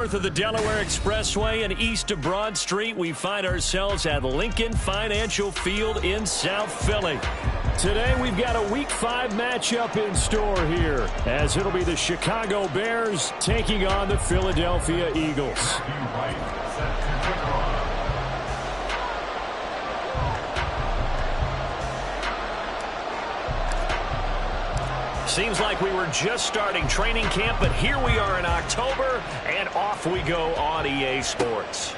North of the Delaware Expressway and east of Broad Street, we find ourselves at Lincoln Financial Field in South Philly. Today we've got a Week 5 matchup in store here, as it'll be the Chicago Bears taking on the Philadelphia Eagles. Seems like we were just starting training camp, but here we are in October, and off we go on EA Sports.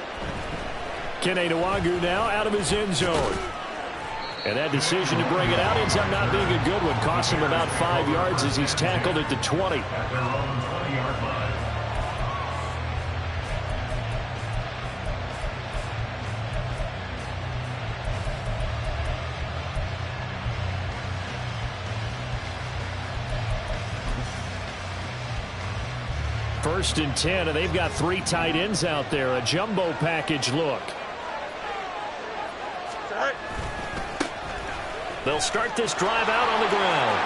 Kene Nwagu now out of his end zone. And that decision to bring it out ends up not being a good one. Cost him about 5 yards as he's tackled at the 20. First and 10, and they've got 3 tight ends out there. A jumbo package look. They'll start this drive out on the ground.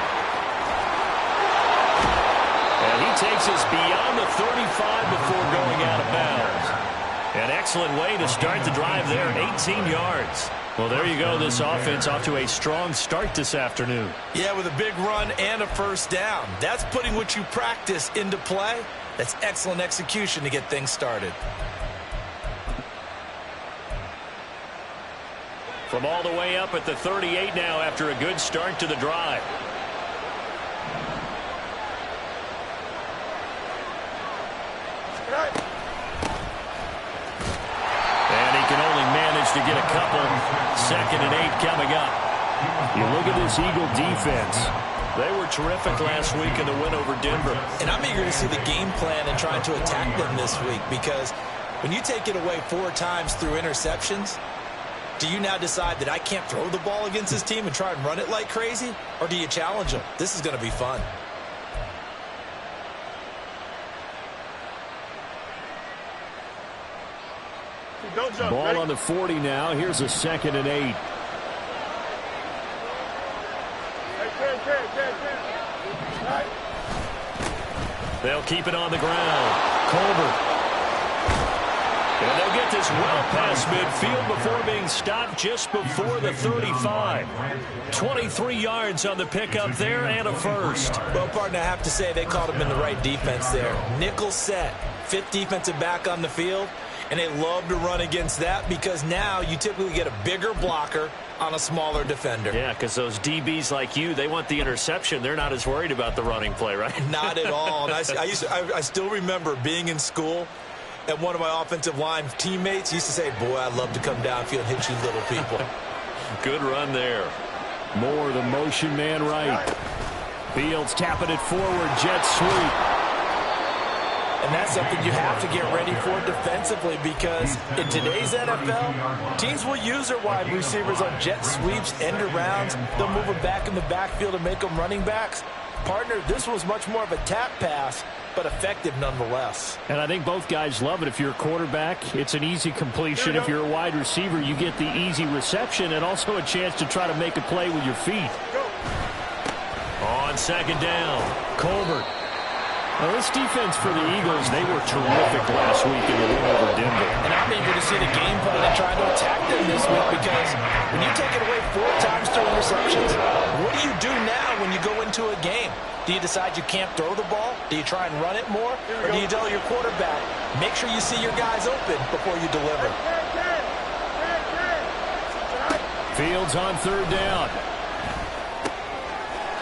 And he takes us beyond the 35 before going out of bounds. An excellent way to start the drive there, 18 yards. Well, there you go. This offense off to a strong start this afternoon. Yeah, with a big run and a first down. That's putting what you practice into play. That's excellent execution to get things started. From all the way up at the 38 now after a good start to the drive. And he can only manage to get a couple. 2nd and 8 coming up. You look at this Eagle defense. They were terrific last week in the win over Denver. And I'm eager to see the game plan and trying to attack them this week, because when you take it away 4 times through interceptions, do you now decide that I can't throw the ball against this team and try and run it like crazy? Or do you challenge them? This is going to be fun. Ball ready? On the 40 now. Here's a 2nd and 8. They'll keep it on the ground. Colbert. And they'll get this well past midfield before being stopped just before the 35. 23 yards on the pickup there and a first. Well, partner, I have to say they called him in the right defense there. Nickel set. 5th defensive back on the field. And they love to run against that because now you typically get a bigger blocker on a smaller defender. Yeah, because those DBs like you, they want the interception. They're not as worried about the running play, right? Not at all. And I still remember being in school, and one of my offensive line teammates used to say, boy, I'd love to come downfield and hit you little people. Good run there. Moore, the motion man right. Fields tapping it forward, jet sweep. And that's something you have to get ready for defensively, because in today's NFL, teams will use their wide receivers on jet sweeps, end arounds. They'll move them back in the backfield and make them running backs. Partner, this was much more of a tap pass, but effective nonetheless. And I think both guys love it. If you're a quarterback, it's an easy completion. If you're a wide receiver, you get the easy reception and also a chance to try to make a play with your feet. On 2nd down, Colbert. Now, this defense for the Eagles, they were terrific last week in the win over Denver. And I'm eager to see the game plan and try to attack them this week, because when you take it away 4 times through interceptions, what do you do now when you go into a game? Do you decide you can't throw the ball? Do you try and run it more? Or do you tell your quarterback, make sure you see your guys open before you deliver? Fields on 3rd down.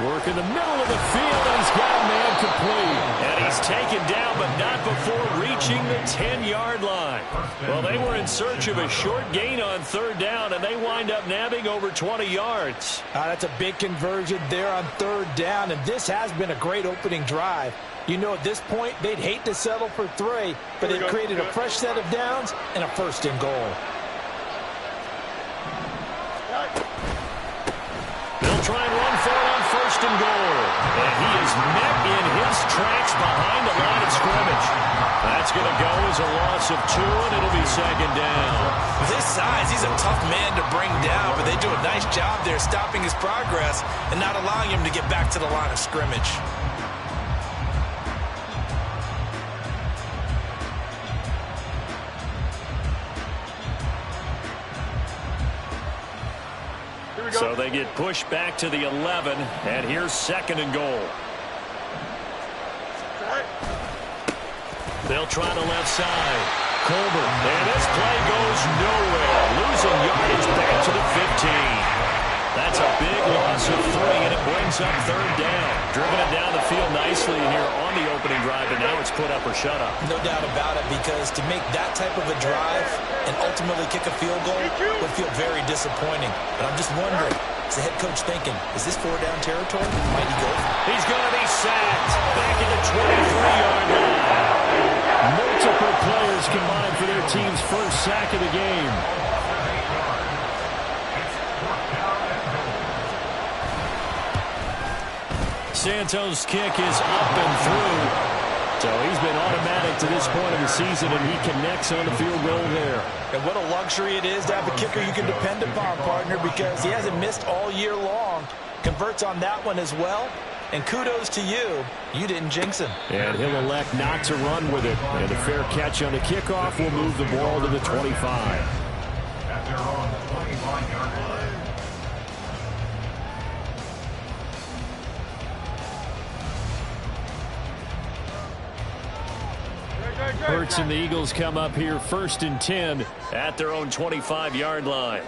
Work in the middle of the field, and he's got a man complete. And he's taken down, but not before reaching the 10-yard line. Well, they were in search of a short gain on 3rd down, and they wind up nabbing over 20 yards. That's a big conversion there on 3rd down, and this has been a great opening drive. You know, at this point, they'd hate to settle for 3, but they've created a fresh set of downs and a 1st and goal. They'll try and run for it on 1st and goal. And he is met in his tracks behind the line of scrimmage. That's going to go as a loss of 2, and it'll be 2nd down. With his size, he's a tough man to bring down, but they do a nice job there stopping his progress and not allowing him to get back to the line of scrimmage. So they get pushed back to the 11, and here's 2nd and goal. They'll try the left side. Colbert, and this play goes nowhere. Losing yardage back to the 15. That's a big loss of 3, and it brings up 3rd down. Driven it down the field nicely here on the opening drive, and now it's put up or shut up. No doubt about it, because to make that type of a drive and ultimately kick a field goal would feel very disappointing. But I'm just wondering, is the head coach thinking, is this 4-down territory? Might he go? He's going to be sacked back at the 23-yard line. Multiple players combined for their team's first sack of the game. Santos' kick is up and through. So he's been automatic to this point of the season, and he connects on the field goal there. And what a luxury it is to have a kicker you can depend upon, partner, because he hasn't missed all year long. Converts on that one as well. And kudos to you. You didn't jinx him. And he'll elect not to run with it. And a fair catch on the kickoff will move the ball to the 25. At their own 25-yard line. Hurts and the Eagles come up here 1st and 10 at their own 25-yard line.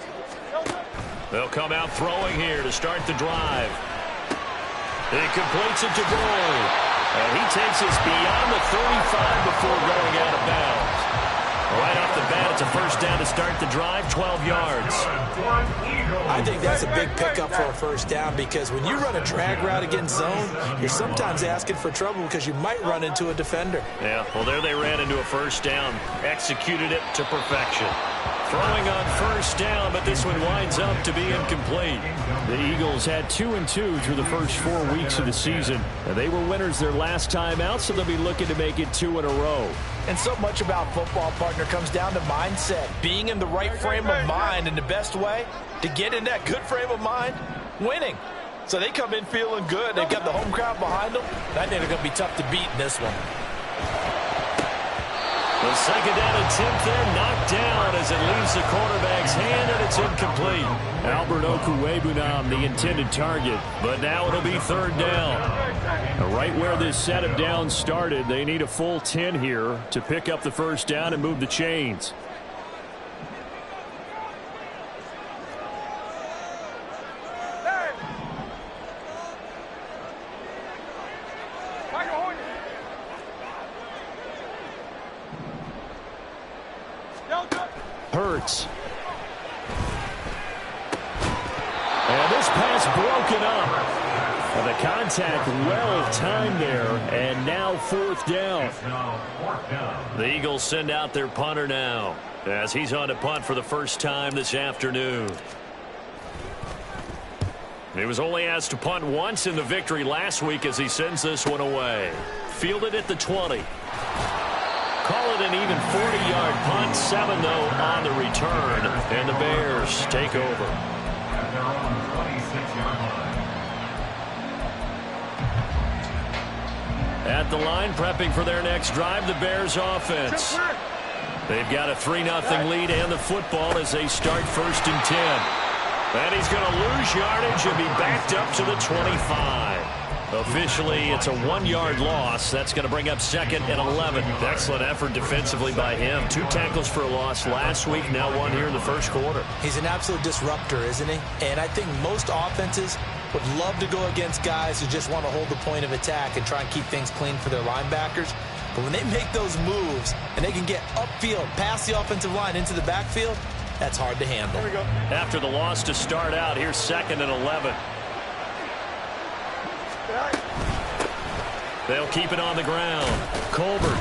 They'll come out throwing here to start the drive. He completes it to Gurley. And he takes us beyond the 35 before going out of bounds. Right off the bat, it's a 1st down to start the drive, 12 yards. I think that's a big pickup for a 1st down, because when you run a drag route against zone, you're sometimes asking for trouble because you might run into a defender. Yeah, well, there they ran into a 1st down, executed it to perfection. Throwing on 1st down, but this one winds up to be incomplete. The Eagles had 2-2 through the first 4 weeks of the season. And they were winners their last time out, so they'll be looking to make it 2 in a row. And so much about football, partner, comes down to mindset. Being in the right frame of mind, and the best way to get in that good frame of mind, winning. So they come in feeling good. They've got the home crowd behind them. I think they're going to be tough to beat in this one. The 2nd down and 10th there, knocked down as it leaves the quarterback's hand, and it's incomplete. Albert Okwuegbunam, the intended target, but now it'll be 3rd down. Right where this set of downs started, they need a full 10 here to pick up the 1st down and move the chains. Hurts. And this pass broken up. And the contact well timed there. And now 4th down. The Eagles send out their punter now, as he's on to punt for the first time this afternoon. He was only asked to punt once in the victory last week as he sends this one away. Fielded at the 20. Call it an even 40-yard punt. 7, though, on the return. And the Bears take over. At their own 26-yard line. At the line, prepping for their next drive, the Bears offense. They've got a 3-0 lead and the football as they start 1st and 10. And he's going to lose yardage and be backed up to the 25. Officially, it's a 1-yard loss. That's going to bring up 2nd and 11. Excellent effort defensively by him. 2 tackles for a loss last week, now 1 here in the first quarter. He's an absolute disruptor, isn't he? And I think most offenses would love to go against guys who just want to hold the point of attack and try and keep things clean for their linebackers. But when they make those moves and they can get upfield, past the offensive line into the backfield, that's hard to handle. Here we go. After the loss to start out, here's 2nd and 11. They'll keep it on the ground. Colbert.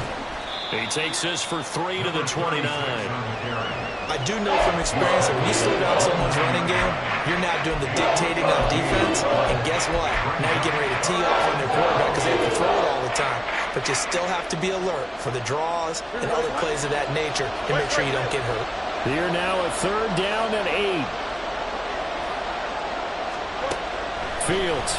He takes this for 3 to the 29. I do know from experience that when you slow down someone's running game, you're now doing the dictating on defense. And guess what? Now you're getting ready to tee off on their quarterback because they have to throw it all the time. But you still have to be alert for the draws and other plays of that nature to make sure you don't get hurt. Here now a 3rd down and 8. Fields.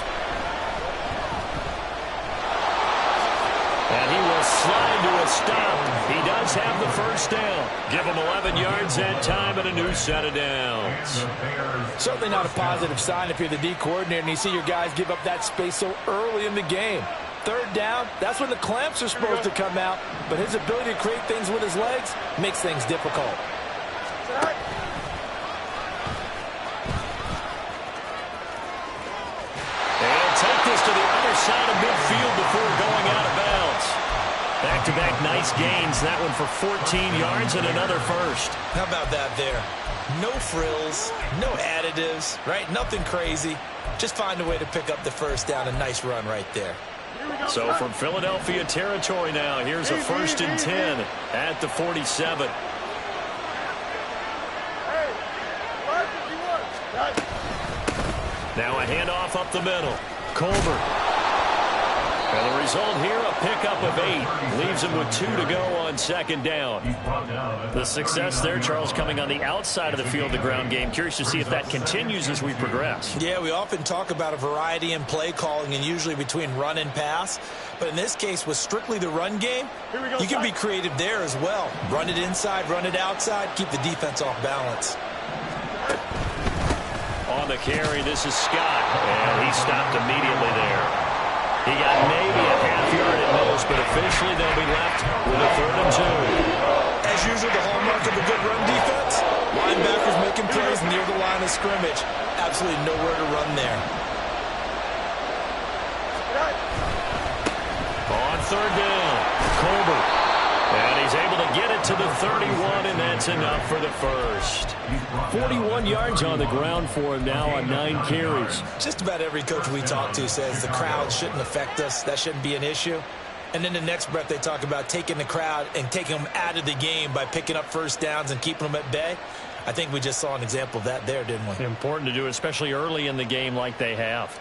And he will slide to a stop. He does have the first down. Give him 11 yards that time and a new set of downs. Certainly not a positive sign if you're the D coordinator and you see your guys give up that space so early in the game. Third down, that's when the clamps are supposed to come out, but his ability to create things with his legs makes things difficult. They'll take this to the other side of midfield before going out of bounds. Back-to-back nice gains. That one for 14 yards and another first. How about that there? No frills, no additives, right? Nothing crazy. Just find a way to pick up the first down. A nice run right there. So from Philadelphia territory now, here's a 1st and 10 at the 47. Now a handoff up the middle. Colbert. And the result here, a pickup of 8. Leaves him with 2 to go on 2nd down. The success there, Charles, coming on the outside of the field, the ground game. Curious to see if that continues as we progress. Yeah, we often talk about a variety in play calling and usually between run and pass. But in this case, with strictly the run game, you can be creative there as well. Run it inside, run it outside, keep the defense off balance. On the carry, this is Scott, and he stopped immediately there. He got maybe a half yard at most, but officially they'll be left with a 3rd and 2. As usual, the hallmark of a good run defense, linebackers making plays near the line of scrimmage. Absolutely nowhere to run there. On 3rd down, Colbert. And he's able to get it to the 31, and that's enough for the first. 41 yards on the ground for him now on 9 carries. Just about every coach we talk to says the crowd shouldn't affect us. That shouldn't be an issue. And in the next breath, they talk about taking the crowd and taking them out of the game by picking up first downs and keeping them at bay. I think we just saw an example of that there, didn't we? Important to do, especially early in the game like they have.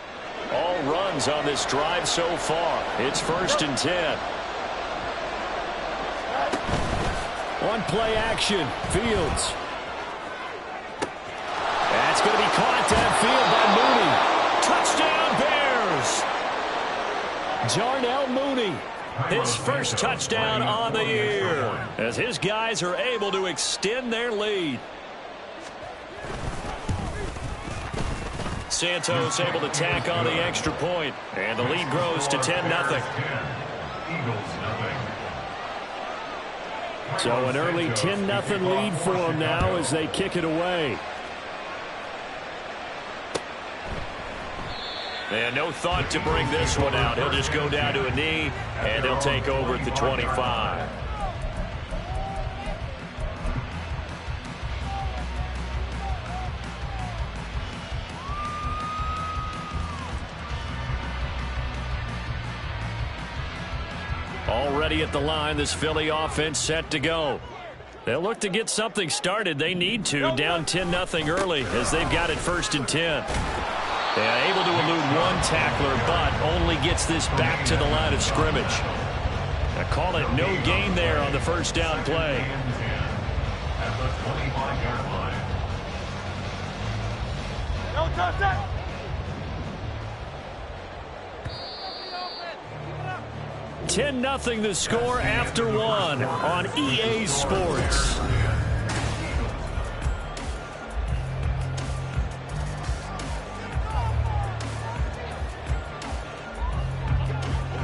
All runs on this drive so far. It's 1st and 10. On play action, Fields. That's going to be caught downfield by Mooney. Touchdown, Bears! Jarnell Mooney, his first touchdown on the year, as his guys are able to extend their lead. Santos able to tack on the extra point, and the lead grows to 10-0. So an early 10-0 lead for them now as they kick it away. And no thought to bring this one out. He'll just go down to a knee, and they'll take over at the 25. Already at the line, this Philly offense set to go. They'll look to get something started. They need to, down 10-0 early as they've got it 1st and 10. Yeah, able to elude one tackler, but only gets this back to the line of scrimmage. I call it no gain there on the first down play. At the 25-yard line. 10-0 the score after 1 on EA Sports.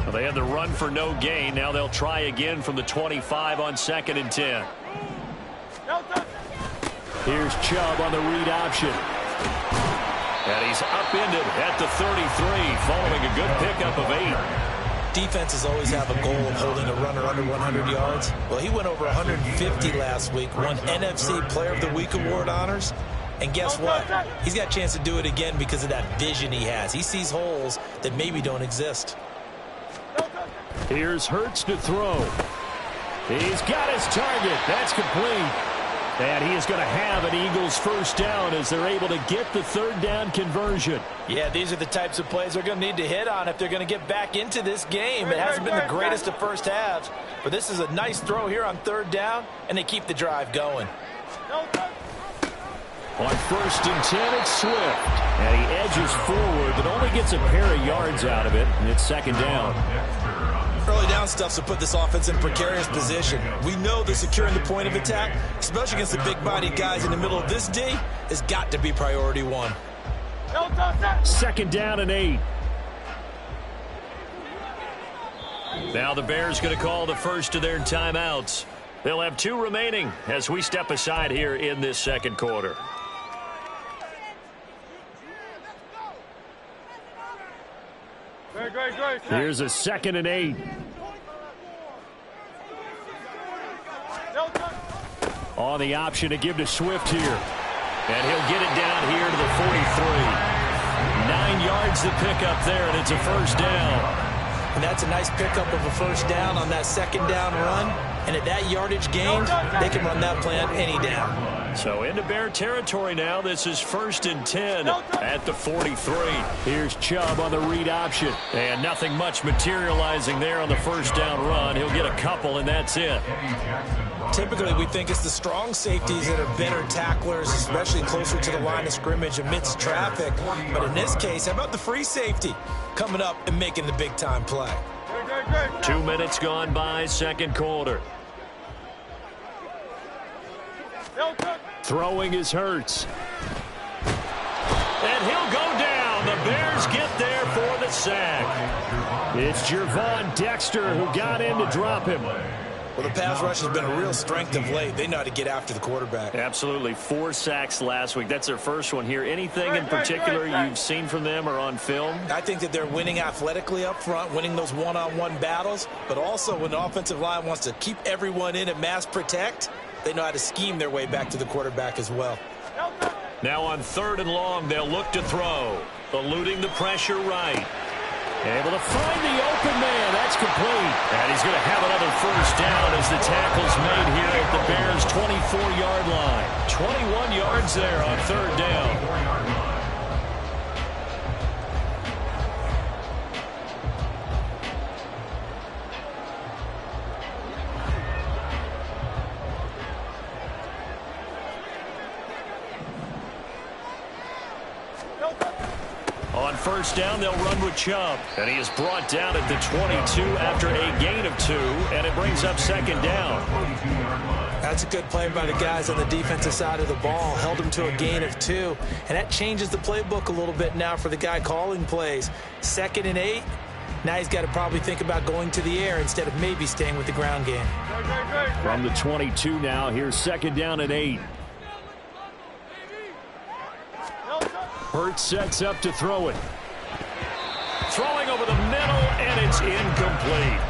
Well, they had the run for no gain. Now they'll try again from the 25 on 2nd and 10. Here's Chubb on the read option. And he's upended at the 33 following a good pickup of 8. Defenses always have a goal of holding a runner under 100 yards. Well, he went over 150 last week, won NFC Player of the Week award honors. And guess what? He's got a chance to do it again because of that vision he has. He sees holes that maybe don't exist. Here's Hurts to throw. He's got his target. That's complete. And he is going to have an Eagles first down as they're able to get the 3rd down conversion. Yeah, these are the types of plays they're going to need to hit on if they're going to get back into this game. It hasn't been the greatest of first halves, but this is a nice throw here on 3rd down, and they keep the drive going. On 1st and 10, it's Swift. And he edges forward, but only gets a pair of yards out of it, and it's 2nd down. Early down ground stuff to put this offense in a precarious position. We know that securing the point of attack, especially against the big-bodied guys in the middle of this D, has got to be priority one. 2nd down and 8. Now the Bears going to call the first of their timeouts. They'll have 2 remaining as we step aside here in this 2nd quarter. Here's a 2nd and 8. On the option to give to Swift here. And he'll get it down here to the 43. 9 yards to pick up there, and it's a 1st down. And that's a nice pickup of a 1st down on that 2nd down run. And at that yardage gained, they can run that play on any down. So into Bear territory now. This is 1st and 10 at the 43. Here's Chubb on the read option. And nothing much materializing there on the 1st down run. He'll get a couple, and that's it. Typically, we think it's the strong safeties that are better tacklers, especially closer to the line of scrimmage amidst traffic. But in this case, how about the free safety coming up and making the big-time play? 2 minutes gone by, 2nd quarter. Throwing is Hurts. And he'll go down. The Bears get there for the sack. It's Gervon Dexter who got in to drop him. Well, the pass rush has been a real strength of late. They know how to get after the quarterback. Absolutely. 4 sacks last week. That's their first one here. Anything in particular you've seen from them or on film? I think that they're winning athletically up front, winning those one-on-one battles, but also when the offensive line wants to keep everyone in and mass protect, they know how to scheme their way back to the quarterback as well. Now on 3rd and long, they'll look to throw. Eluding the pressure right. Able to find the open man. That's complete. And he's going to have another 1st down as the tackle's made here at the Bears' 24-yard line. 21 yards there on 3rd down. On 1st down, they'll run with Chubb. And he is brought down at the 22 after a gain of 2, and it brings up 2nd down. That's a good play by the guys on the defensive side of the ball. Held him to a gain of 2, and that changes the playbook a little bit now for the guy calling plays. 2nd and 8. Now he's got to probably think about going to the air instead of maybe staying with the ground game. From the 22 now, here's 2nd down and 8. Hurts sets up to throw it. Throwing over the middle, and it's incomplete.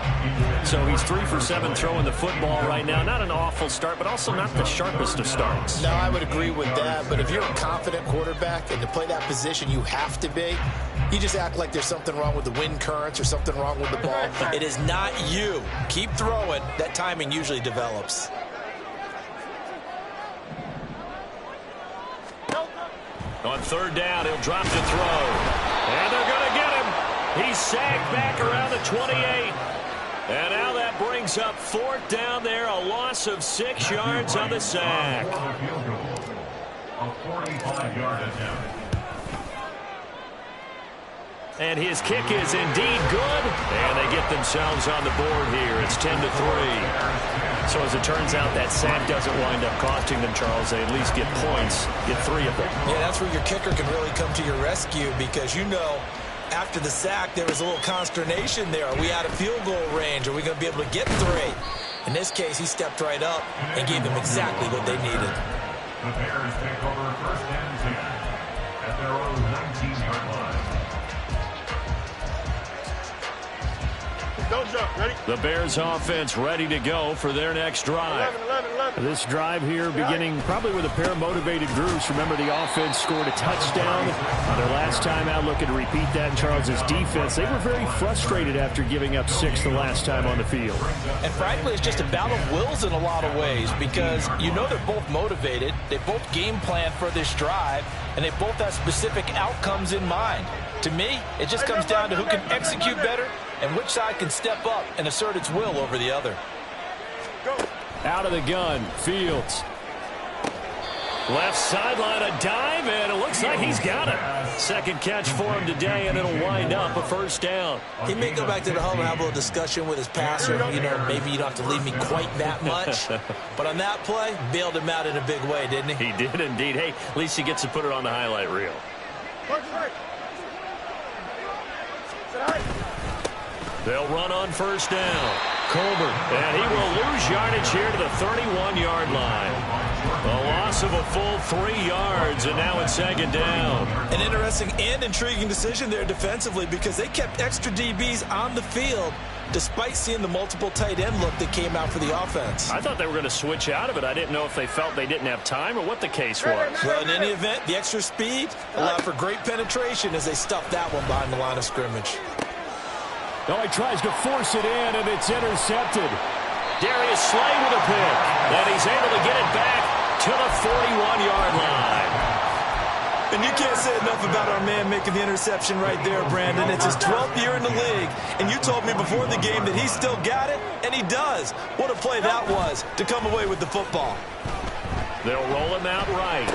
So he's 3 for 7 throwing the football right now. Not an awful start, but also not the sharpest of starts. No, I would agree with that. But if you're a confident quarterback and to play that position you have to be, you just act like there's something wrong with the wind currents or something wrong with the ball. It is not you. Keep throwing. That timing usually develops. On 3rd down, he'll drop to throw. And they're going to get him. He's sagged back around the 28. And now that brings up 4th down there, a loss of 6 yards on the sack. A 45-yard attempt. And his kick is indeed good. And they get themselves on the board here. It's 10-3. So as it turns out, that sack doesn't wind up costing them, Charles. They at least get points, get 3 of them. Yeah, that's where your kicker can really come to your rescue because, you know, after the sack, there was a little consternation there. Are we out of field goal range? Are we going to be able to get 3? In this case, he stepped right up and gave them exactly what they needed. The Bears take over 1st and 10 at their own 19-yard line. Don't jump. Ready? The Bears offense ready to go for their next drive. 11. This drive here beginning probably with a pair of motivated groups. Remember, the offense scored a touchdown on their last time out. Looking to repeat that in Charles's defense. They were very frustrated after giving up 6 the last time on the field. And frankly, it's just a battle of wills in a lot of ways because you know they're both motivated. They both game plan for this drive, and they both have specific outcomes in mind. To me, it just comes down to who can execute better and which side can step up and assert its will over the other. Out of the gun, Fields. Left sideline, a dive, and it looks like he's got it. Second catch for him today, and it'll wind up a first down. He may go back to the home and have a little discussion with his passer. You know, maybe you don't have to leave me quite that much. But on that play, bailed him out in a big way, didn't he? He did indeed. Hey, at least he gets to put it on the highlight reel. They'll run on first down. Colbert, and he will lose yardage here to the 31-yard line. A loss of a full 3 yards, and now it's second down. An interesting and intriguing decision there defensively because they kept extra DBs on the field despite seeing the multiple tight end look that came out for the offense. I thought they were going to switch out of it. I didn't know if they felt they didn't have time or what the case was. Well, in any event, the extra speed allowed for great penetration as they stuffed that one behind the line of scrimmage. Oh, he tries to force it in, and it's intercepted. Darius Slay with a pick, and he's able to get it back to the 41-yard line. And you can't say enough about our man making the interception right there, Brandon. It's his 12th year in the league, and you told me before the game that he still got it, and he does. What a play that was to come away with the football. They'll roll him out right.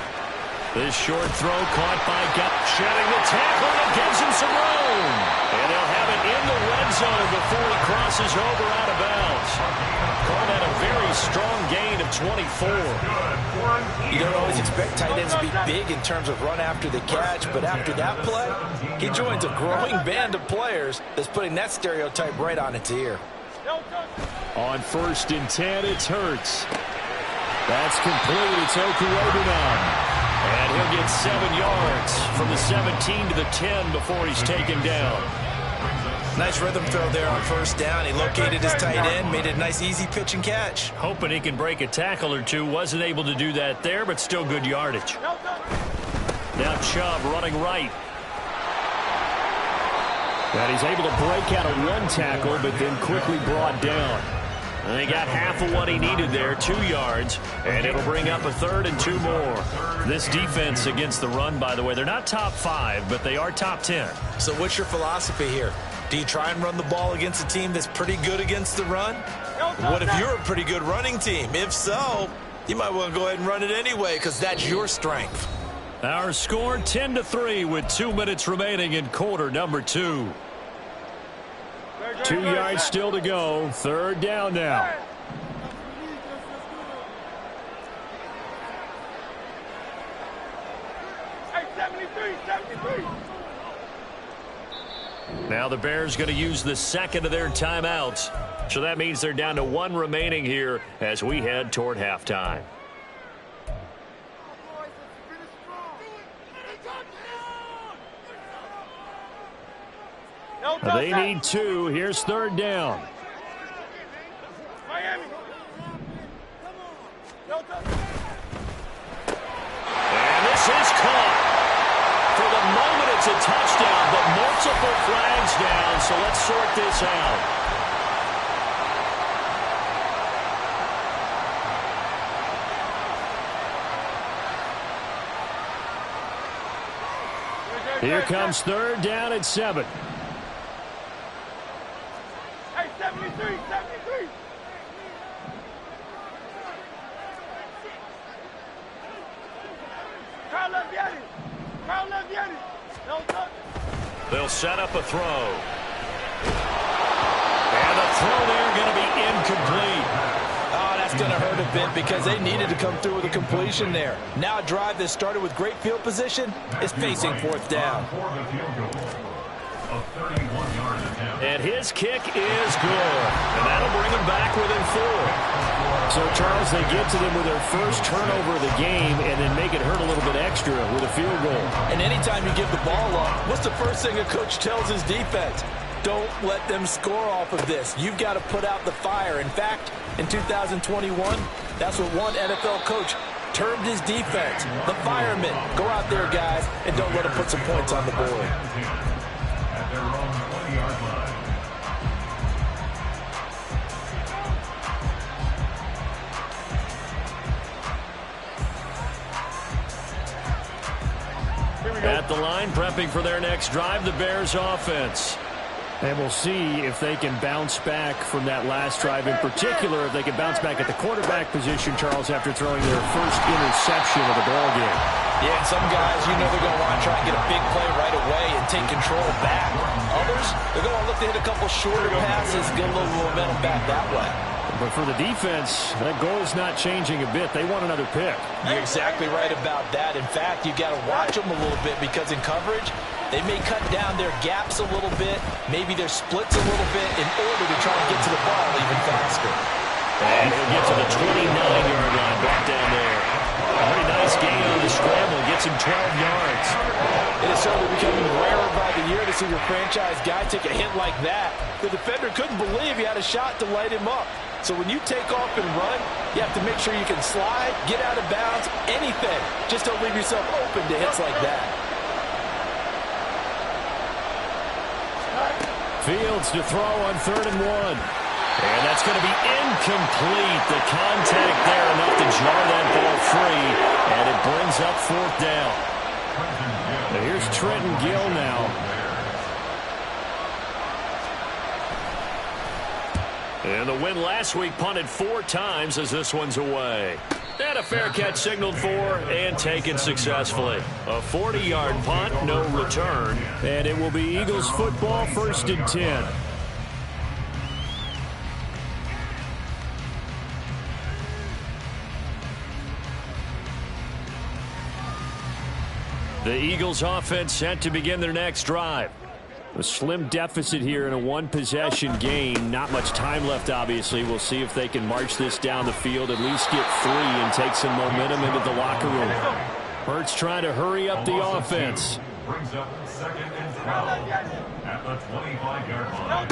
This short throw caught by Gup, shedding the tackle, and it gives him some room. And they'll have it in the red zone before he crosses over out of bounds. Call that a very strong gain of 24. You don't always expect tight ends to be big in terms of run after the catch, but after that play, he joins a growing band of players that's putting that stereotype right on its ear. On 1st and 10, it's Hurts. That's complete. It's Okurobunan. And he'll get 7 yards from the 17 to the 10 before he's taken down. Nice rhythm throw there on first down. He located his tight end, made it a nice easy pitch and catch. Hoping he can break a tackle or two. Wasn't able to do that there, but still good yardage. Now Chubb running right. And he's able to break out of one tackle, but then quickly brought down. And he got half of what he needed there, 2 yards, and it'll bring up a 3rd and 2 more. This defense against the run, by the way, they're not top 5, but they are top 10. So what's your philosophy here? Do you try and run the ball against a team that's pretty good against the run? What if you're a pretty good running team? If so, you might want to go ahead and run it anyway because that's your strength. Our score 10-3 with 2 minutes remaining in quarter number 2. 2 yards still to go. 3rd down now. Now the Bears going to use the second of their timeouts. So that means they're down to 1 remaining here as we head toward halftime. They need 2. Here's 3rd down. And this is caught. For the moment, it's a touchdown, but multiple flags down, so let's sort this out. Here comes 3rd down at 7. Hey, 73, 73. Carl Leviani. Carl Leviani. No touch. They'll set up a throw. And the throw there going to be incomplete. Oh, that's going to hurt a bit because they needed to come through with a completion there. Now a drive that started with great field position is facing 4th down. And his kick is good. And that'll bring them back within 4. So, Charles, they get to them with their first turnover of the game and then make it hurt a little bit extra with a field goal. And anytime you give the ball up, what's the first thing a coach tells his defense? Don't let them score off of this. You've got to put out the fire. In fact, in 2021, that's what one NFL coach termed his defense. The firemen. Go out there, guys, and don't let them put some points on the board. At their own 20-yard line. At the line, prepping for their next drive, the Bears offense. And we'll see if they can bounce back from that last drive, in particular, if they can bounce back at the quarterback position, Charles, after throwing their first interception of the ball game. Yeah, and some guys, you know they're going to want to try and get a big play right away and take control back. Others, they're going to look to hit a couple shorter passes, get a little momentum back that way. But for the defense, that goal is not changing a bit. They want another pick. You're exactly right about that. In fact, you got to watch them a little bit because in coverage, they may cut down their gaps a little bit, maybe their splits a little bit in order to try to get to the ball even faster. And he'll get to the 29-yard line, brought down there. A pretty nice gain on the scramble, gets him 12 yards. It is certainly becoming rarer by the year to see your franchise guy take a hit like that. The defender couldn't believe he had a shot to light him up. So when you take off and run, you have to make sure you can slide, get out of bounds, anything. Just don't leave yourself open to hits like that. Fields to throw on 3rd and 1. And that's going to be incomplete. The contact there enough to jar that ball free. And it brings up 4th down. And here's Trenton Gill now. And the win last week punted 4 times as this one's away. And a fair catch signaled for and taken successfully. A 40-yard punt, no return. And it will be Eagles football, 1st and 10. The Eagles offense set to begin their next drive. A slim deficit here in a one-possession game. Not much time left, obviously. We'll see if they can march this down the field, at least get 3 and take some momentum into the locker room. Hurts trying to hurry up the offense. Brings up 2nd and 12 at the 25-yard line.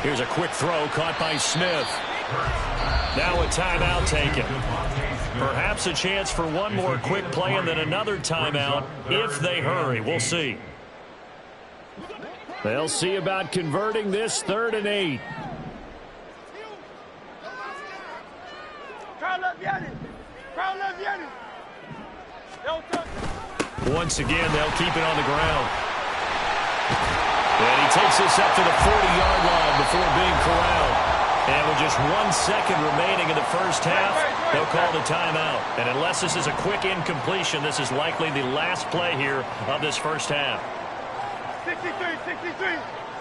Here's a quick throw caught by Smith. Now a timeout taken. Perhaps a chance for one more quick play and then another timeout if they hurry. We'll see. They'll see about converting this 3rd and 8. Once again, they'll keep it on the ground. And he takes this up to the 40-yard line before being corralled. And with just 1 second remaining in the first half, they'll call the timeout. And unless this is a quick incompletion, this is likely the last play here of this first half.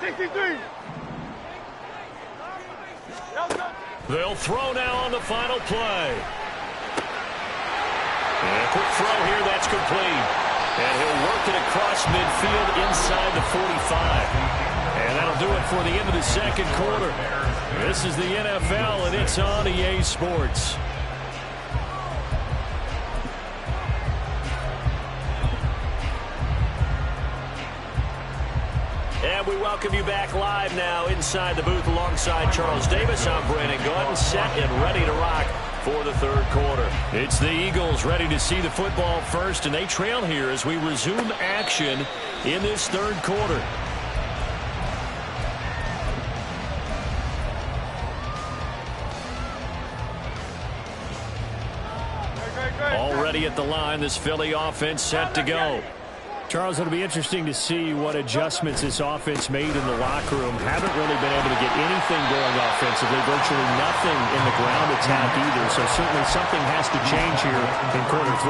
63. They'll throw now on the final play. And a quick throw here, that's complete. And he'll work it across midfield inside the 45. And that'll do it for the end of the second quarter. This is the NFL, and it's on EA Sports. And we welcome you back live now inside the booth alongside Charles Davis. I'm Brandon Gordon, set and ready to rock for the 3rd quarter. It's the Eagles ready to see the football first, and they trail here as we resume action in this 3rd quarter. Already at the line, this Philly offense set to go. Charles, it'll be interesting to see what adjustments this offense made in the locker room. Haven't really been able to get anything going offensively, virtually nothing in the ground attack either. So certainly something has to change here in quarter 3.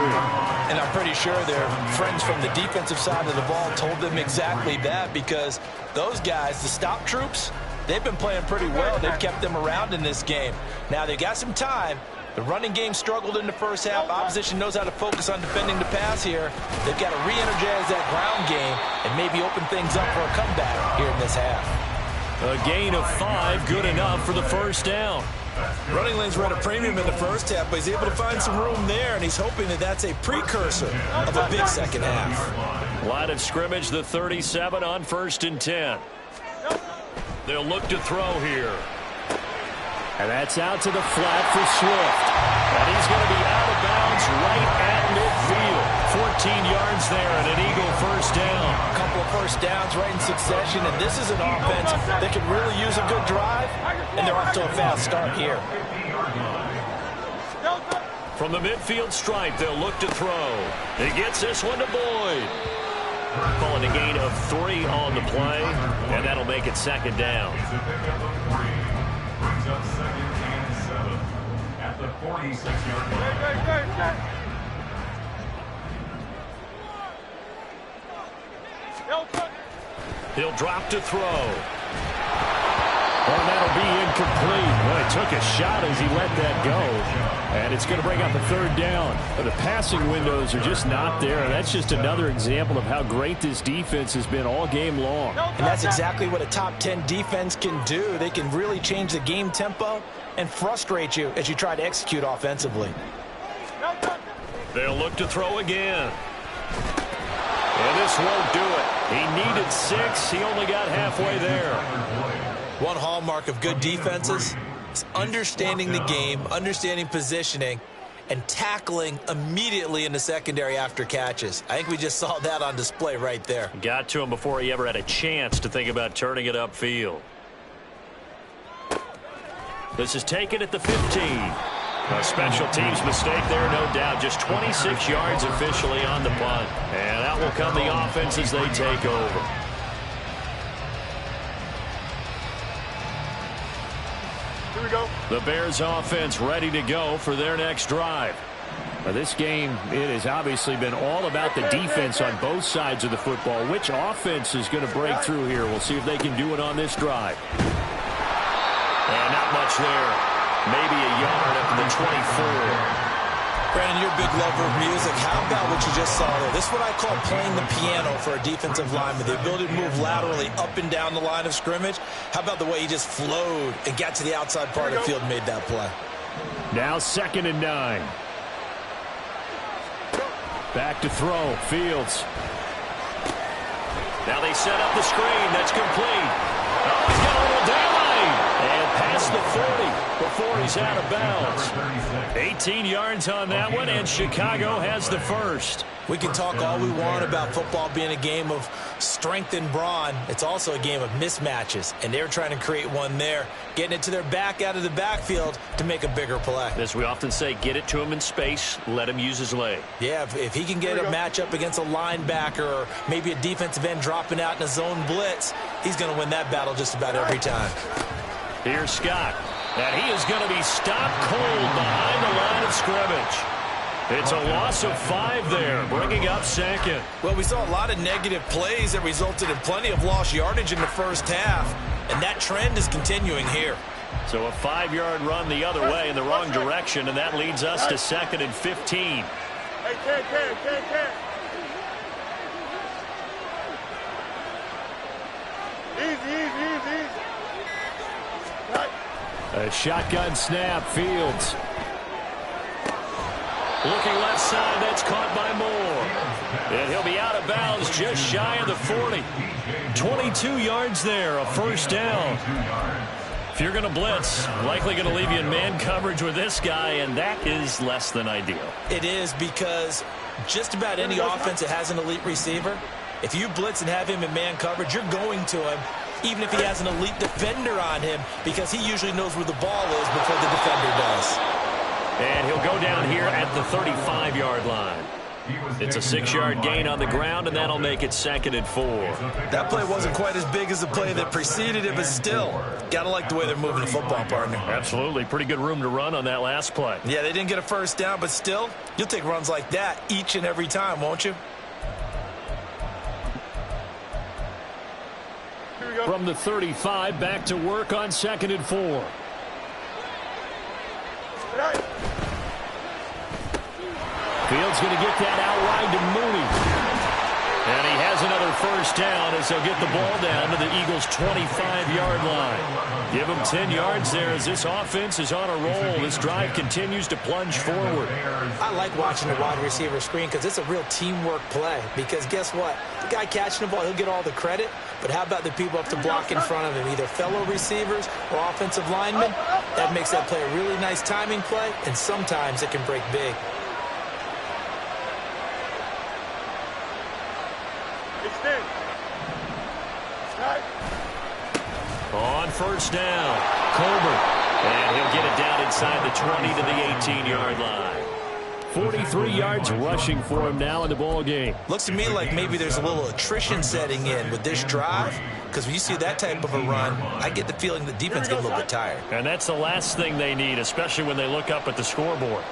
And I'm pretty sure their friends from the defensive side of the ball told them exactly that, because those guys, the stop troops, they've been playing pretty well. They've kept them around in this game. Now they got some time. The running game struggled in the first half. Opposition knows how to focus on defending the pass here. They've got to re-energize that ground game and maybe open things up for a comeback here in this half. A gain of 5, good enough for the first down. Running lanes were at a premium in the first half, but he's able to find some room there, and he's hoping that that's a precursor of a big second half. Line of scrimmage, the 37 on 1st and 10. They'll look to throw here. And that's out to the flat for Swift. And he's going to be out of bounds right at midfield. 14 yards there and an Eagle first down. A couple of first downs right in succession, and this is an offense that can really use a good drive, and they're off to a fast start here. From the midfield stripe, they'll look to throw. He gets this one to Boyd. Calling a gain of 3 on the play, and that'll make it second down. It's a pickup of 3. Brings up 2nd and 7 at the 46-yard line. He'll drop to throw. Well, that'll be incomplete. Well, he took a shot as he let that go. And it's going to bring up a 3rd down. But the passing windows are just not there. That's just another example of how great this defense has been all game long. And that's exactly what a top 10 defense can do. They can really change the game tempo and frustrate you as you try to execute offensively. They'll look to throw again. And this won't do it. He needed 6. He only got halfway there. One hallmark of good defenses is understanding the game, understanding positioning, and tackling immediately in the secondary after catches. I think we just saw that on display right there. Got to him before he ever had a chance to think about turning it upfield. This is taken at the 15. A special teams mistake there, no doubt. Just 26 yards officially on the punt. And out will come the offense as they take over. Here we go. The Bears offense ready to go for their next drive. Now, this game, it has obviously been all about the defense on both sides of the football. Which offense is going to break through here? We'll see if they can do it on this drive. And not much there. Maybe a yard up to the 24. Brandon, you're a big lover of music. How about what you just saw there? This is what I call playing the piano for a defensive lineman. The ability to move laterally up and down the line of scrimmage. How about the way he just flowed and got to the outside part of the field and made that play? Now 2nd and 9. Back to throw. Fields. Now they set up the screen. That's complete. Oh, he's got a little daylight. And past the 40 before he's out of bounds. 18 yards on that one, and Chicago has the first. We can talk all we want about football being a game of strength and brawn. It's also a game of mismatches, and they're trying to create one there, getting it to their back out of the backfield to make a bigger play. As we often say, get it to him in space, let him use his leg. Yeah, if he can get a matchup against a linebacker or maybe a defensive end dropping out in a zone blitz, he's going to win that battle just about every time. Here's Scott, and he is going to be stopped cold behind the line of scrimmage. It's a loss of 5 there, bringing up 2nd. Well, we saw a lot of negative plays that resulted in plenty of lost yardage in the first half, and that trend is continuing here. So a 5-yard run the other way in the wrong direction, and that leads us to 2nd and 15. Hey, Ken. Easy. Right. A shotgun snap, Fields. Looking left side, that's caught by Moore. And he'll be out of bounds just shy of the 40. 22 yards there, a first down. If you're going to blitz, likely going to leave you in man coverage with this guy, and that is less than ideal. It is, because just about any offense that has an elite receiver, if you blitz and have him in man coverage, you're going to him, even if he has an elite defender on him, because he usually knows where the ball is before the defender does. And he'll go down here at the 35-yard line. It's a 6-yard gain on the ground, and that'll make it 2nd and 4. That play wasn't quite as big as the play that preceded it, but still, got to like the way they're moving the football, partner. Absolutely. Pretty good room to run on that last play. Yeah, they didn't get a first down, but still, you'll take runs like that each and every time, won't you? From the 35, back to work on 2nd and 4. Fields going to get that out wide to Mooney. And he has another first down as they'll get the ball down to the Eagles' 25-yard line. Give them 10 yards there as this offense is on a roll. This drive continues to plunge forward. I like watching the wide receiver screen because it's a real teamwork play. Because guess what? The guy catching the ball, he'll get all the credit. But how about the people up to block in front of him, either fellow receivers or offensive linemen? That makes that play a really nice timing play, and sometimes it can break big. On first down, Colbert. And he'll get it down inside the 20 to the 18-yard line. 43 yards rushing for him now in the ball game. Looks to me like maybe there's a little attrition setting in with this drive, because when you see that type of a run, I get the feeling the defense gets a little bit tired. And that's the last thing they need, especially when they look up at the scoreboard.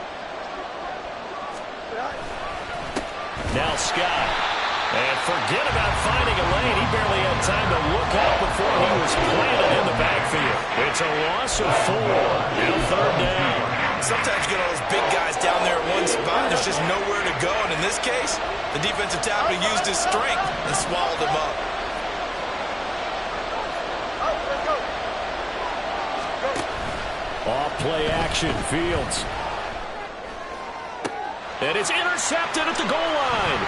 Now Scott. And forget about finding a lane. He barely had time to look up before he was planted in the backfield. It's a loss of 4. Now third down. Sometimes you get all those big guys down there in one spot, and there's just nowhere to go. And in this case, the defensive tackle used his strength and swallowed him up. Off play action, Fields. And it's intercepted at the goal line.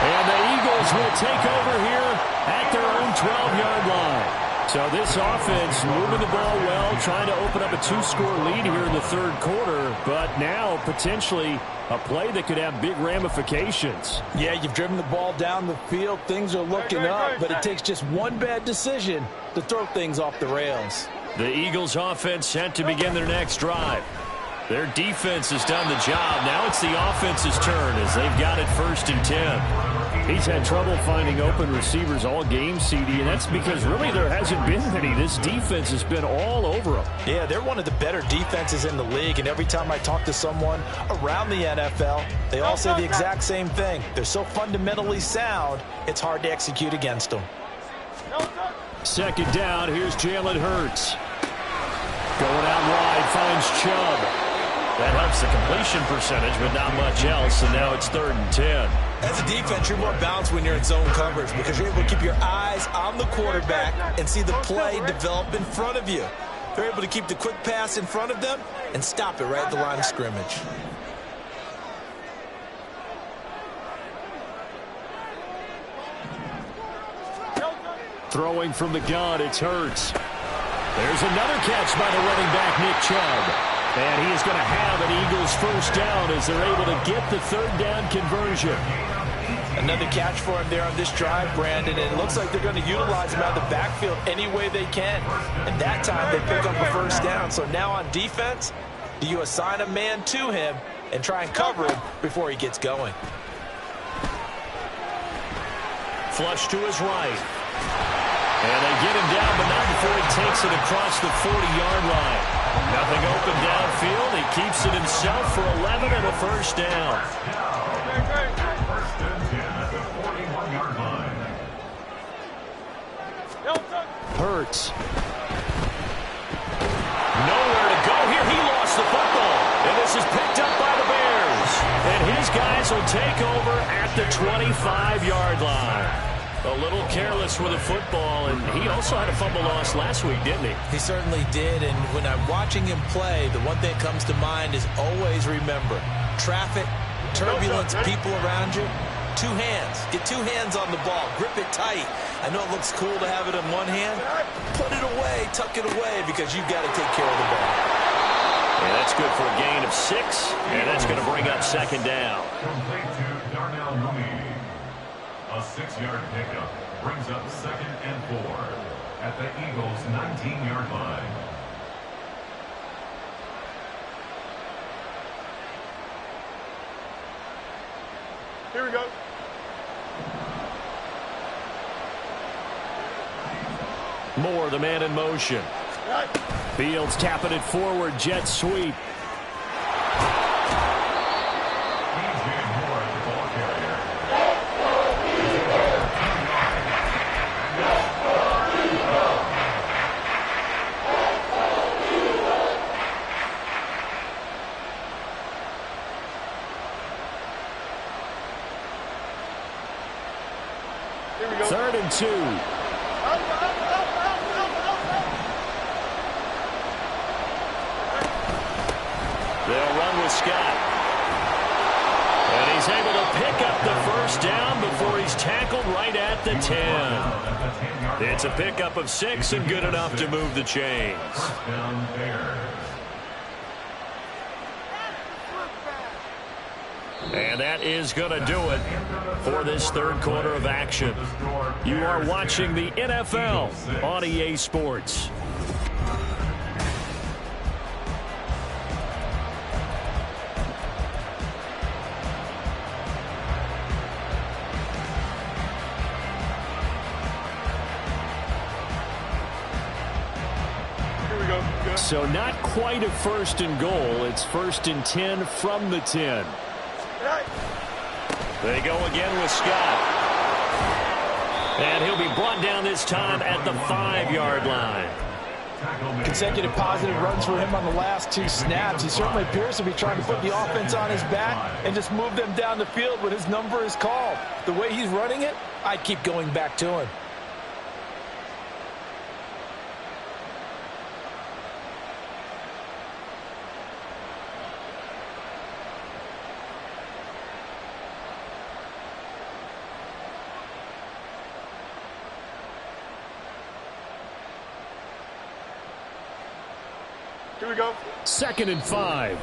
And the Eagles will take over here at their own 12-yard line. So this offense moving the ball well, trying to open up a 2-score lead here in the third quarter, but now potentially a play that could have big ramifications. Yeah, you've driven the ball down the field. Things are looking up, but it takes just one bad decision to throw things off the rails. The Eagles offense set to begin their next drive. Their defense has done the job. Now it's the offense's turn as they've got it 1st and 10. He's had trouble finding open receivers all game, CD, and that's because really there hasn't been any. This defense has been all over them. Yeah, they're one of the better defenses in the league, and every time I talk to someone around the NFL, they all say the exact same thing. They're so fundamentally sound, it's hard to execute against them. Second down, here's Jalen Hurts. Going out wide, finds Chubb. That helps the completion percentage, but not much else, and now it's 3rd and 10. As a defense, you're more balanced when you're in zone coverage because you're able to keep your eyes on the quarterback and see the play develop in front of you. They're able to keep the quick pass in front of them and stop it right at the line of scrimmage. Throwing from the gun, it's Hurts. There's another catch by the running back, Nick Chubb. And he is going to have an Eagles first down as they're able to get the 3rd down conversion. Another catch for him there on this drive, Brandon, and it looks like they're going to utilize him out of the backfield any way they can. And that time they pick up a first down. So now on defense, do you assign a man to him and try and cover him before he gets going? Flush to his right. And they get him down, but not before he takes it across the 40-yard line. Nothing open downfield. He keeps it himself for 11 and a first down. First and 10 at the 41-yard line. Hurts. Nowhere to go here. He lost the football. And this is picked up by the Bears. And his guys will take over at the 25-yard line. A little careless with the football, and he also had a fumble loss last week, didn't he? He certainly did, and when I'm watching him play, the one thing that comes to mind is always remember, traffic, turbulence, people around you, 2 hands. Get 2 hands on the ball. Grip it tight. I know it looks cool to have it in one hand. Put it away, tuck it away, because you've got to take care of the ball. And that's good for a gain of 6, and that's going to bring up 2nd down. Complete to Darnell Mooney. A 6-yard pickup brings up 2nd and 4 at the Eagles' 19-yard line. Here we go. Moore, the man in motion. Fields tapping it forward, jet sweep. Here we go. 3rd and 2. They'll run with Scott. And he's able to pick up the first down before he's tackled right at the 10. It's a pickup of 6 and good enough to move the chains. And that is going to do it for this third quarter of action. You are watching the NFL on EA Sports. So not quite a 1st and goal. It's 1st and 10 from the 10. They go again with Scott. And he'll be brought down this time at the 5-yard line. Consecutive positive runs for him on the last 2 snaps. He certainly appears to be trying to put the offense on his back and just move them down the field when his number is called. The way he's running it, I'd keep going back to him. Here we go. 2nd and 5.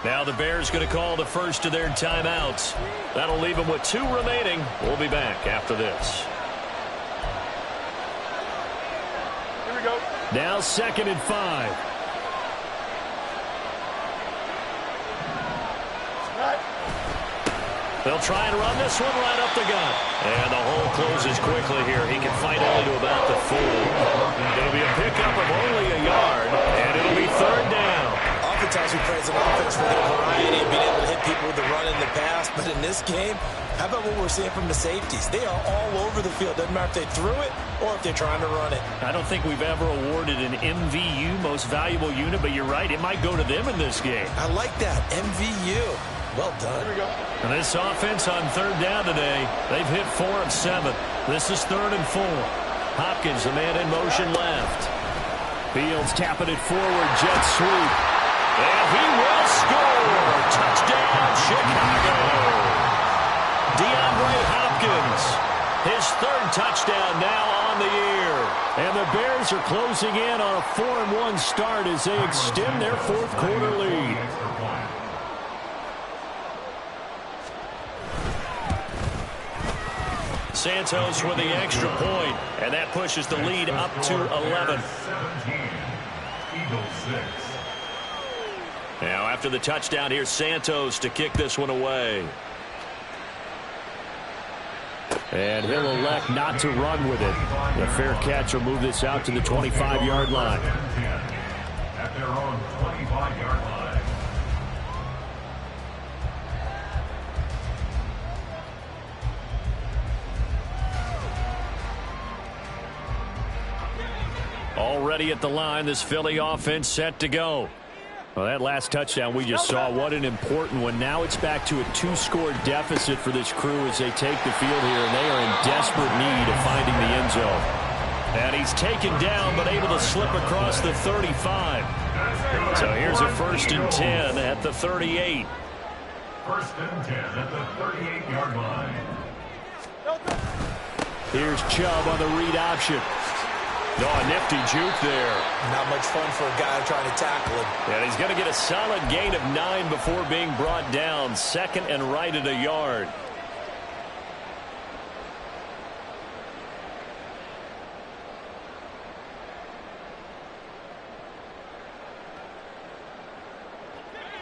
Now the Bears going to call the first of their timeouts. That'll leave them with 2 remaining. We'll be back after this. Here we go. Now 2nd and 5. Right. They'll try and run this one right up the gut. And the hole closes quickly here. He can fight only to about the 4. It'll be a pickup of only a yard, and it'll be 3rd down. Oftentimes we praise an offense for their variety and being able to hit people with the run and the pass. But in this game, how about what we're seeing from the safeties? They are all over the field. Doesn't matter if they threw it or if they're trying to run it. I don't think we've ever awarded an MVU, most valuable unit, but you're right. It might go to them in this game. I like that. MVU. Well done. Here we go. And this offense on 3rd down today, they've hit 4 of 7. This is 3rd and 4. Hopkins, the man in motion left. Fields tapping it forward, jet sweep. And he will score. Touchdown, Chicago. DeAndre Hopkins, his 3rd touchdown now on the year. And the Bears are closing in on a 4-1 start as they extend their 4th quarter lead. Santos with the extra point, and that pushes the lead up to 11. 17. Eagles 6. Now after the touchdown, here's Santos to kick this one away. And he'll elect not to run with it. The fair catch will move this out to the 25-yard line. At their own 25-yard line. Already at the line, this Philly offense set to go. Well, that last touchdown we just saw, what an important one. Now it's back to a 2-score deficit for this crew as they take the field here, and they are in desperate need of finding the end zone. And he's taken down, but able to slip across the 35. So here's a 1st and 10 at the 38. 1st and 10 at the 38-yard line. Here's Chubb on the read option. Oh, a nifty juke there. Not much fun for a guy trying to tackle him. And he's going to get a solid gain of 9 before being brought down. 2nd and right at a yard.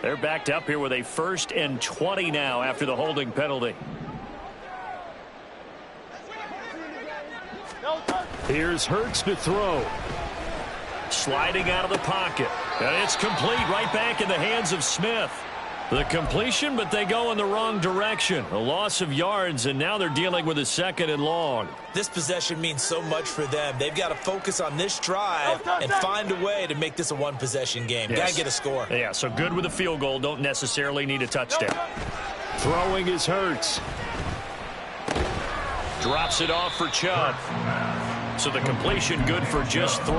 They're backed up here with a 1st and 20 now after the holding penalty. Here's Hurts to throw. Sliding out of the pocket. And it's complete right back in the hands of Smith. The completion, but they go in the wrong direction. A loss of yards, and now they're dealing with a 2nd and long. This possession means so much for them. They've got to focus on this drive and find a way to make this a 1-possession game. Yes. Got to get a score. Yeah, so good with a field goal. Don't necessarily need a touchdown. Throwing is Hurts. Drops it off for Chubb. So the completion good for just 3.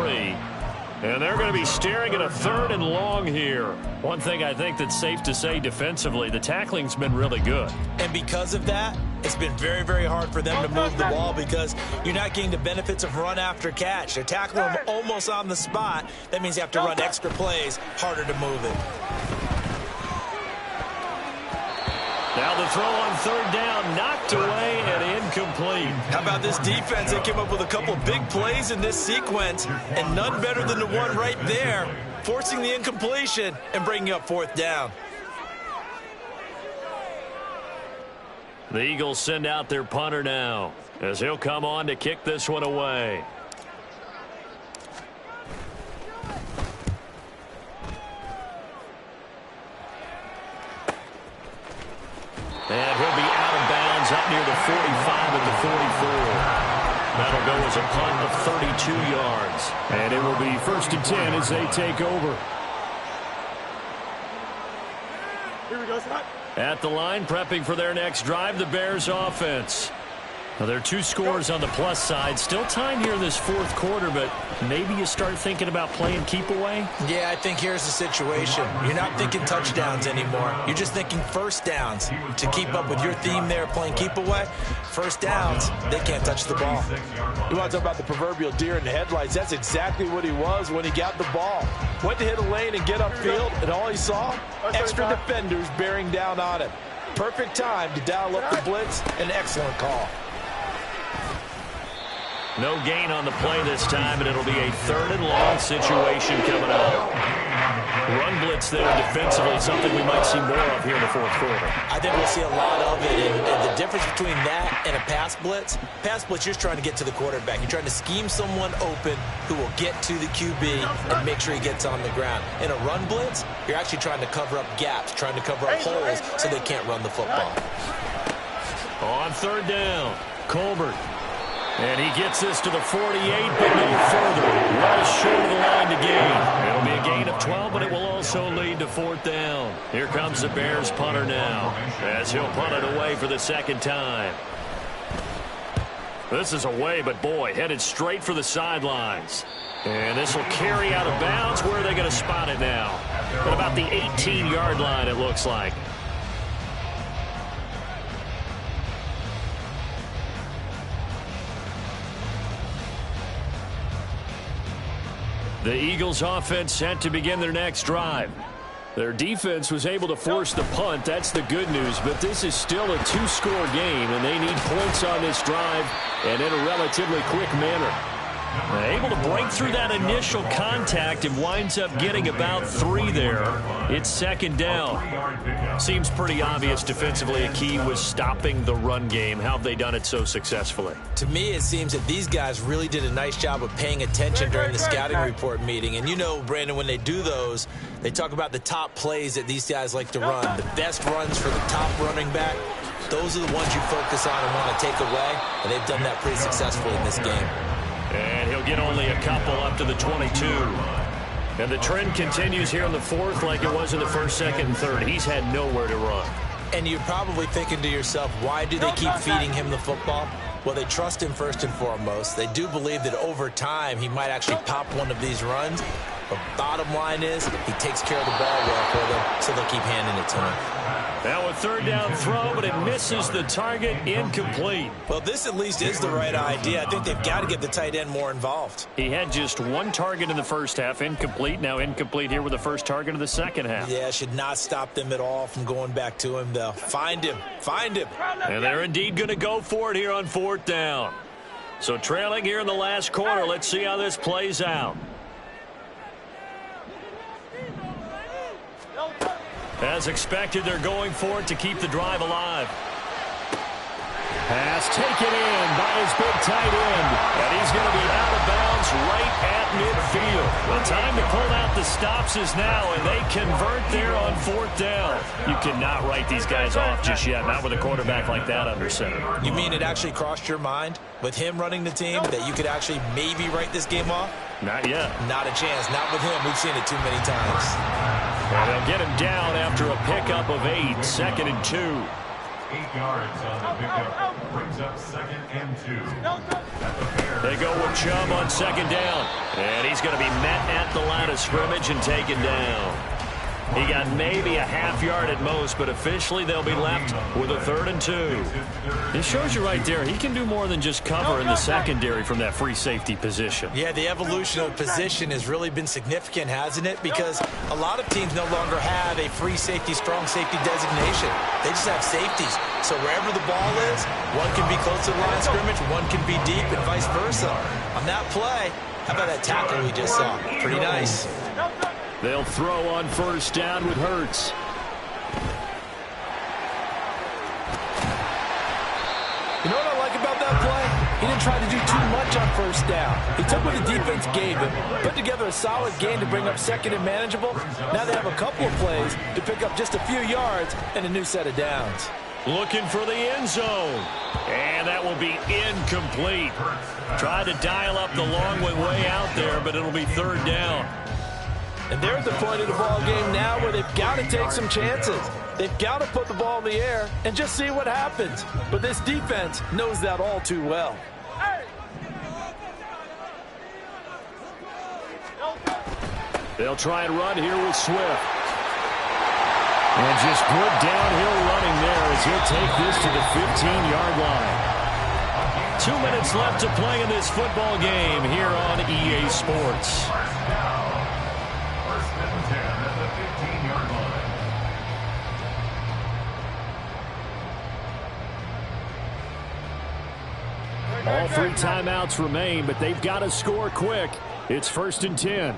And they're going to be staring at a 3rd and long here. One thing I think that's safe to say defensively, the tackling's been really good. And because of that, it's been very, very hard for them to move the ball because you're not getting the benefits of run after catch. They're tackling them almost on the spot. That means you have to run extra plays, harder to move it. Now the throw on 3rd down, knocked away and incomplete. How about this defense? They came up with a couple big plays in this sequence, and none better than the one right there, forcing the incompletion and bringing up 4th down. The Eagles send out their punter now as he'll come on to kick this one away. ends up near the 45 at the 44. That'll go as a punt of 32 yards. And it will be 1st and 10 as they take over. Here we go, Scott. At the line, prepping for their next drive, the Bears offense. Now, there are 2 scores on the plus side. Still time here in this 4th quarter, but maybe you start thinking about playing keep away? Yeah, I think here's the situation. You're not thinking touchdowns anymore. You're just thinking first downs. To keep up with your theme there, playing keep away, first downs, they can't touch the ball. You want to talk about the proverbial deer in the headlights? That's exactly what he was when he got the ball. Went to hit a lane and get upfield, and all he saw, extra defenders bearing down on him. Perfect time to dial up the blitz. An excellent call. No gain on the play this time, and it'll be a 3rd and long situation coming up. Run blitz there defensively, something we might see more of here in the 4th quarter. I think we'll see a lot of it, and the difference between that and a pass blitz, you're just trying to get to the quarterback. You're trying to scheme someone open who will get to the QB and make sure he gets on the ground. In a run blitz, you're actually trying to cover up gaps, trying to cover up holes so they can't run the football. On 3rd down, Colbert. And he gets this to the 48, but no further. Well short of the line to gain. It'll be a gain of 12, but it will also lead to 4th down. Here comes the Bears punter now, as he'll punt it away for the 2nd time. This is away, but boy, headed straight for the sidelines. And this will carry out of bounds. Where are they going to spot it now? At about the 18-yard line, it looks like. The Eagles offense set to begin their next drive. Their defense was able to force the punt. That's the good news, but this is still a 2-score game, and they need points on this drive and in a relatively quick manner. Able to break through that initial contact and winds up getting about 3 there. It's 2nd down. Seems pretty obvious defensively a key was stopping the run game. How have they done it so successfully? To me, it seems that these guys really did a nice job of paying attention during the scouting report meeting. And you know, Brandon, when they do those, they talk about the top plays that these guys like to run. The best runs for the top running back, those are the ones you focus on and want to take away. And they've done that pretty successfully in this game. And he'll get only a couple up to the 22. And the trend continues here in the 4th like it was in the 1st, 2nd, and 3rd. He's had nowhere to run. And you're probably thinking to yourself, why do they keep feeding him the football? Well, they trust him first and foremost. They do believe that over time he might actually pop one of these runs. But bottom line is he takes care of the ball well for them, so they'll keep handing it to him. Now a 3rd down throw, but it misses the target. Incomplete. Well, this at least is the right idea. I think they've got to get the tight end more involved. He had just 1 target in the 1st half, incomplete. Now incomplete here with the 1st target of the 2nd half. Yeah, should not stop them at all from going back to him, though. Find him. Find him. And they're indeed going to go for it here on 4th down. So trailing here in the last quarter. Let's see how this plays out. As expected, they're going for it to keep the drive alive. Pass taken in by his big tight end. And he's going to be out of bounds right at midfield. The time to pull out the stops is now, and they convert there on 4th down. You cannot write these guys off just yet, not with a quarterback like that under center. You mean it actually crossed your mind with him running the team that you could actually maybe write this game off? Not yet. Not a chance. Not with him. We've seen it too many times. And they'll get him down after a pickup of 8, 2nd and 2. 8 yards on the pickup, brings up 2nd and 2. They go with Chubb on 2nd down. And he's going to be met at the line of scrimmage and taken down. He got maybe a half yard at most, but officially they'll be left with a 3rd and 2. It shows you right there, he can do more than just cover in the secondary from that free safety position. Yeah, the evolution of position has really been significant, hasn't it? Because a lot of teams no longer have a free safety, strong safety designation. They just have safeties. So wherever the ball is, one can be close to the line of scrimmage, one can be deep, and vice versa. On that play, how about that tackle we just saw? Pretty nice. They'll throw on 1st down with Hurts. You know what I like about that play? He didn't try to do too much on 1st down. He took what the defense gave him, put together a solid game to bring up 2nd and manageable. Now they have a couple of plays to pick up just a few yards and a new set of downs. Looking for the end zone. And that will be incomplete. Tried to dial up the long way out there, but it'll be third down. And they're at the point of the ball game now where they've got to take some chances. They've got to put the ball in the air and just see what happens. But this defense knows that all too well. They'll try and run here with Swift. And just good downhill running there as he'll take this to the 15-yard line. 2 minutes left to play in this football game here on EA Sports. First and 10 at the 15-yard line. All 3 timeouts remain, but they've got to score quick. It's 1st and 10.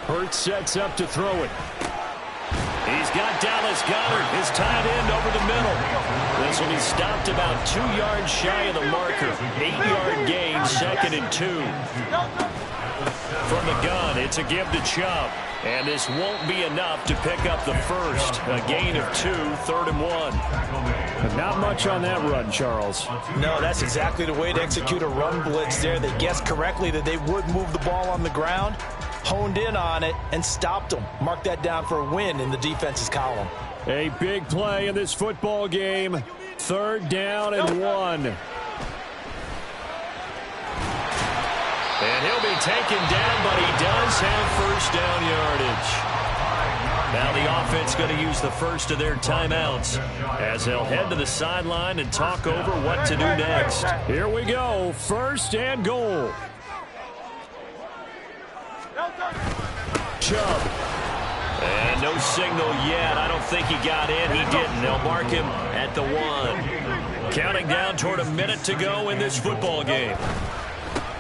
Hurts sets up to throw it. He's got Dallas Goedert, his tight end, over the middle. This will be stopped about 2 yards shy of the marker. 8-yard gain, 2nd and 2. From the gun, it's a give to Chubb. And this won't be enough to pick up the first. A gain of 2, 3rd and 1. Not much on that run, Charles. No, that's exactly the way to execute a run blitz there. They guessed correctly that they would move the ball on the ground, honed in on it, and stopped them. Mark that down for a win in the defense's column. A big play in this football game. 3rd down and 1. And he'll be taken down, but he does have first down yardage. Now the offense going to use the first of their timeouts as they'll head to the sideline and talk over what to do next. Here we go. 1st and goal. Chubb. And no signal yet. I don't think he got in. He didn't. They'll mark him at the 1. Counting down toward a minute to go in this football game.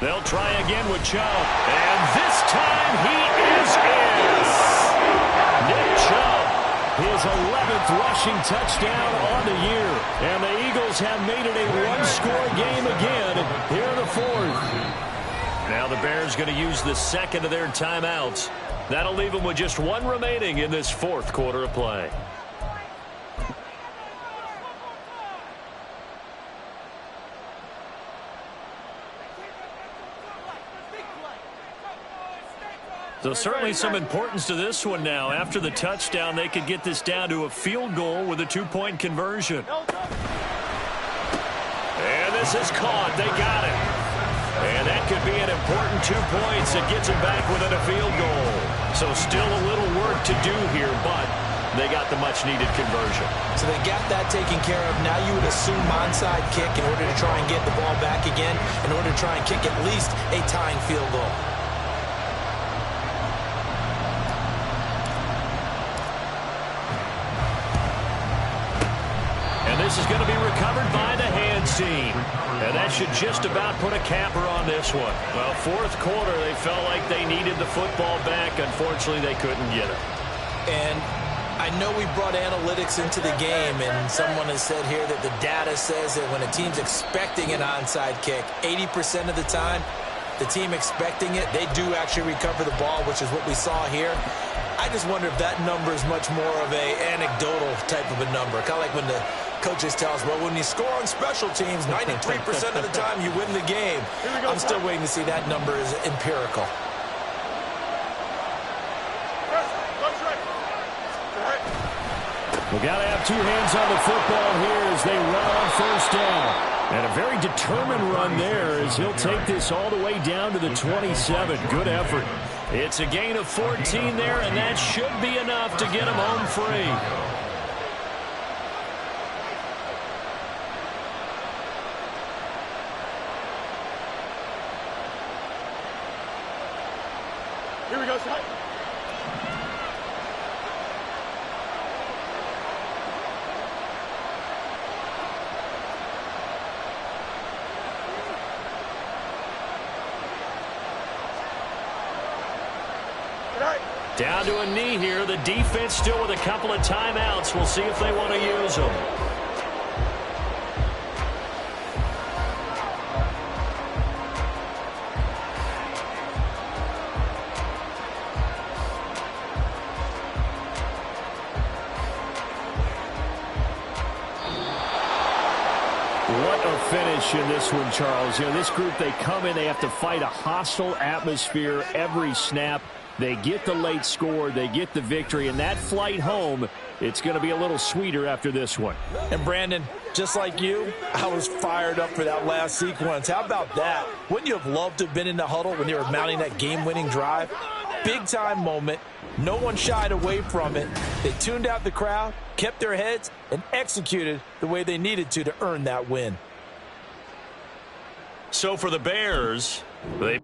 They'll try again with Chubb. And this time he is in. Nick Chubb, his 11th rushing touchdown on the year. And the Eagles have made it a one-score game again here in the 4th. Now the Bears going to use the 2nd of their timeouts. That'll leave them with just 1 remaining in this 4th quarter of play. So certainly some importance to this one now. After the touchdown, they could get this down to a field goal with a 2-point conversion. And this is caught. They got it. And that could be an important 2 points that gets them back within a field goal. So still a little work to do here, but they got the much-needed conversion. So they got that taken care of. Now you would assume onside kick in order to try and get the ball back again, in order to try and kick at least a tying field goal. This is going to be recovered by the hands team. And that should just about put a capper on this one. Well, 4th quarter, they felt like they needed the football back. Unfortunately, they couldn't get it. And I know we brought analytics into the game, and someone has said here that the data says that when a team's expecting an onside kick, 80% of the time, the team expecting it, they do actually recover the ball, which is what we saw here. I just wonder if that number is much more of a anecdotal type of a number. Kind of like when the coaches tell us, well, when you score on special teams, 93% of the time you win the game. I'm still waiting to see that number is empirical. We got to have 2 hands on the football here as they run on 1st down. And a very determined run there as he'll take this all the way down to the 27. Good effort. It's a gain of 14 there, and that should be enough to get him home free. Here we go, Scott. Down to a knee here. The defense still with a couple of timeouts. We'll see if they want to use them. mentioned this one, Charles. You know, this group, they come in, they have to fight a hostile atmosphere every snap. They get the late score, they get the victory, and that flight home, it's going to be a little sweeter after this one. And Brandon, just like you, I was fired up for that last sequence. How about that? Wouldn't you have loved to have been in the huddle when they were mounting that game-winning drive? Big-time moment. No one shied away from it. They tuned out the crowd, kept their heads, and executed the way they needed to earn that win. So for the Bears, they